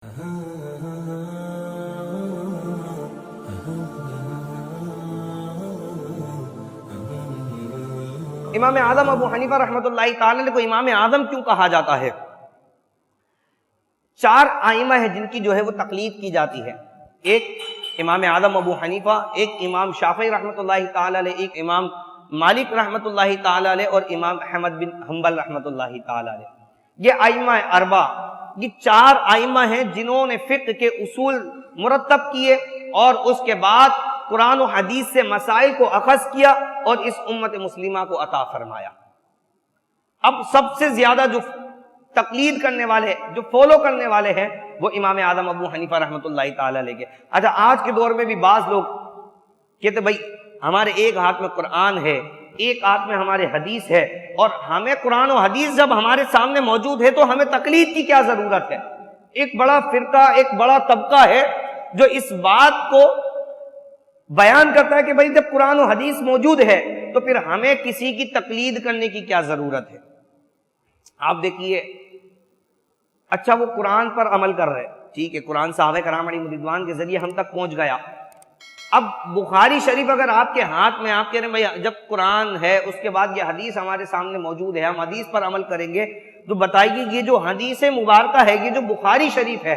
امام اعظم ابو حنیفہ رحمۃ اللہ تعالی علیہ کو امام اعظم کیوں کہا جاتا ہے؟ چار ائمہ ہیں جن کی جو ہے وہ تقلید کی جاتی ہے، ایک امام اعظم ابو حنیفہ، ایک امام شافعی رحمۃ اللہ تعالی علیہ، ایک امام مالک رحمۃ اللہ تعالی علیہ، اور امام احمد بن حنبل رحمۃ اللہ تعالی علیہ۔ یہ ائمہ اربع، یہ چار ائمہ ہیں جنہوں نے فقہ کے اصول مرتب کیے اور اس کے بعد قرآن و حدیث سے مسائل کو اخذ کیا اور اس امت مسلمہ کو عطا فرمایا۔ اب سب سے زیادہ جو تقلید کرنے والے، جو فالو کرنے والے ہیں، وہ امام اعظم ابو حنیفہ رحمۃ اللہ تعالی علیہ کے۔ اچھا، آج کے دور میں بھی بعض لوگ کہتے بھائی ہمارے ایک ہاتھ میں قرآن ہے، ایک ہاتھ میں ہمارے حدیث ہے، اور ہمیں قرآن و حدیث جب ہمارے سامنے موجود ہے تو ہمیں تقلید کی کیا ضرورت ہے؟ ایک بڑا فرقہ، ایک بڑا طبقہ ہے جو اس بات کو بیان کرتا ہے کہ بھائی جب قرآن و حدیث موجود ہے تو پھر ہمیں کسی کی تقلید کرنے کی کیا ضرورت ہے۔ آپ دیکھیے، اچھا وہ قرآن پر عمل کر رہے، ٹھیک ہے، قرآن صحابہ کرام علیہ رضوان کے ذریعے ہم تک پہنچ گیا۔ اب بخاری شریف اگر آپ کے ہاتھ میں، آپ کہہ رہے ہیں بھائی جب قرآن ہے اس کے بعد یہ حدیث ہمارے سامنے موجود ہے، ہم حدیث پر عمل کریں گے، تو بتائیے یہ جو حدیث مبارکہ ہے، یہ جو بخاری شریف ہے،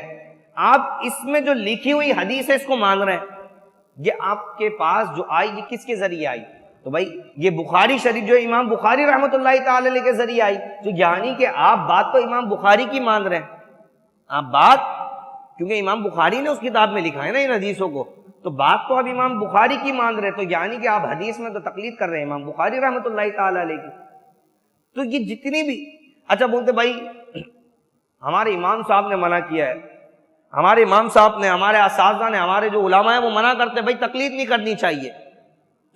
آپ اس میں جو لکھی ہوئی حدیث ہے اس کو مان رہے ہیں، یہ آپ کے پاس جو آئی یہ کس کے ذریعے آئی؟ تو بھائی یہ بخاری شریف جو امام بخاری رحمۃ اللہ تعالی علیہ کے ذریعے آئی، تو یعنی کہ آپ بات تو امام بخاری کی مان رہے ہیں، آپ بات، کیونکہ امام بخاری نے اس کتاب میں لکھا ہے نا ان حدیثوں کو، تو بات تو اب امام بخاری کی مان رہے، تو یعنی کہ آپ حدیث میں تو تقلید کر رہے ہیں امام بخاری رحمۃ اللہ تعالی علیہ کی۔ تو یہ جتنی بھی، اچھا بولتے بھائی ہمارے امام صاحب نے منع کیا ہے، ہمارے امام صاحب نے، ہمارے اساتذہ نے، ہمارے جو علماء ہیں وہ منع کرتے ہیں بھائی تقلید نہیں کرنی چاہیے،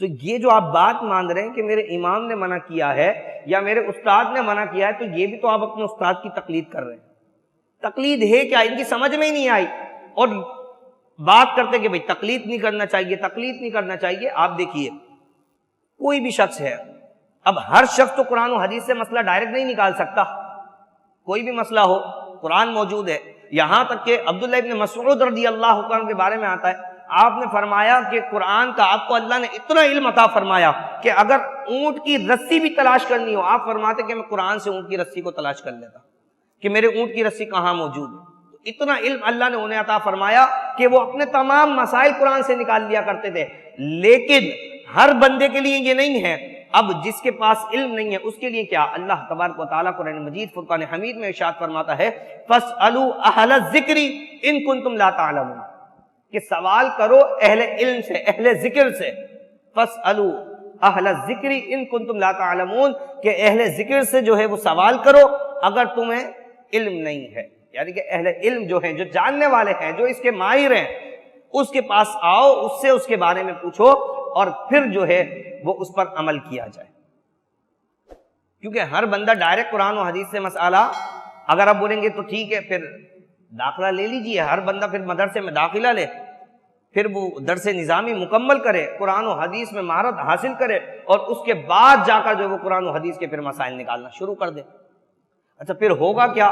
تو یہ جو آپ بات مان رہے ہیں کہ میرے امام نے منع کیا ہے یا میرے استاد نے منع کیا ہے، تو یہ بھی تو آپ اپنے استاد کی تقلید کر رہے ہیں۔ تقلید ہے کیا؟ ان کی سمجھ میں ہی نہیں آئی، اور بات کرتے کہ بھائی تقلید نہیں کرنا چاہیے، تقلید نہیں کرنا چاہیے۔ آپ دیکھیے کوئی بھی شخص ہے، اب ہر شخص تو قرآن و حدیث سے مسئلہ ڈائریکٹ نہیں نکال سکتا، کوئی بھی مسئلہ ہو قرآن موجود ہے، یہاں تک کہ عبداللہ ابن مسعود رضی اللہ عنہ کے بارے میں آتا ہے، آپ نے فرمایا کہ قرآن کا آپ کو اللہ نے اتنا علم عطا فرمایا کہ اگر اونٹ کی رسی بھی تلاش کرنی ہو، آپ فرماتے کہ میں قرآن سے اونٹ کی رسی کو تلاش کر لیتا کہ میرے اونٹ کی رسی کہاں موجود ہے۔ اتنا علم اللہ نے انہیں عطا فرمایا کہ وہ اپنے تمام مسائل قرآن سے نکال لیا کرتے تھے۔ لیکن ہر بندے کے لیے یہ نہیں ہے، اب جس کے پاس علم نہیں ہے اس کے لیے کیا؟ اللہ تبارک و تعالیٰ قرآن مجید فرقان حمید میں ارشاد فرماتا ہے فَاسْأَلُوا أَهْلَ الذِّكْرِ إِن كُنتُمْ لَا تَعْلَمُونَ، کہ سوال کرو اہل علم سے، اہل ذکر سے۔ فَاسْأَلُوا أَهْلَ الذِّكْرِ إِن كُنتُمْ لَا تَعْلَمُونَ، کہ اہل ذکر سے جو ہے وہ سوال کرو اگر تمہیں علم نہیں ہے، یعنی کہ اہل علم جو ہیں، جو جاننے والے ہیں، جو اس کے ماہر ہیں، اس کے پاس آؤ، اس سے اس کے بارے میں پوچھو، اور پھر جو ہے وہ اس پر عمل کیا جائے۔ کیونکہ ہر بندہ ڈائریکٹ قرآن و حدیث سے مسئلہ اگر آپ بولیں گے تو ٹھیک ہے پھر داخلہ لے لیجئے، ہر بندہ پھر مدرسے میں داخلہ لے، پھر وہ درس نظامی مکمل کرے، قرآن و حدیث میں مہارت حاصل کرے، اور اس کے بعد جا کر جو وہ قرآن و حدیث کے پھر مسائل نکالنا شروع کر دے۔ اچھا پھر ہوگا کیا؟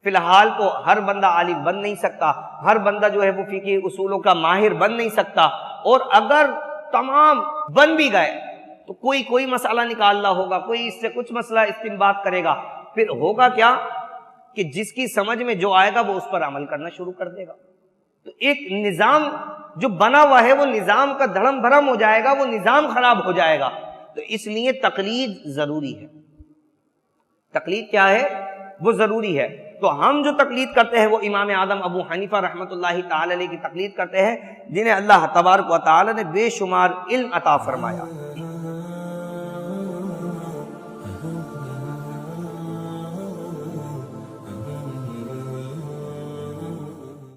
فی الحال تو ہر بندہ عالم بن نہیں سکتا، ہر بندہ جو ہے وہ فقہی اصولوں کا ماہر بن نہیں سکتا، اور اگر تمام بن بھی گئے تو کوئی مسئلہ نکالنا ہوگا، کوئی اس سے کچھ مسئلہ استنباط کرے گا، پھر ہوگا کیا کہ جس کی سمجھ میں جو آئے گا وہ اس پر عمل کرنا شروع کر دے گا۔ تو ایک نظام جو بنا ہوا ہے وہ نظام کا دھڑم بھرم ہو جائے گا، وہ نظام خراب ہو جائے گا۔ تو اس لیے تقلید ضروری ہے۔ تقلید کیا ہے؟ وہ ضروری ہے۔ تو ہم جو تقلید کرتے ہیں وہ امام اعظم ابو حنیفہ رحمۃ اللہ تعالی علیہ کی تقلید کرتے ہیں، جنہیں اللہ تبارک و تعالی نے بے شمار علم عطا فرمایا۔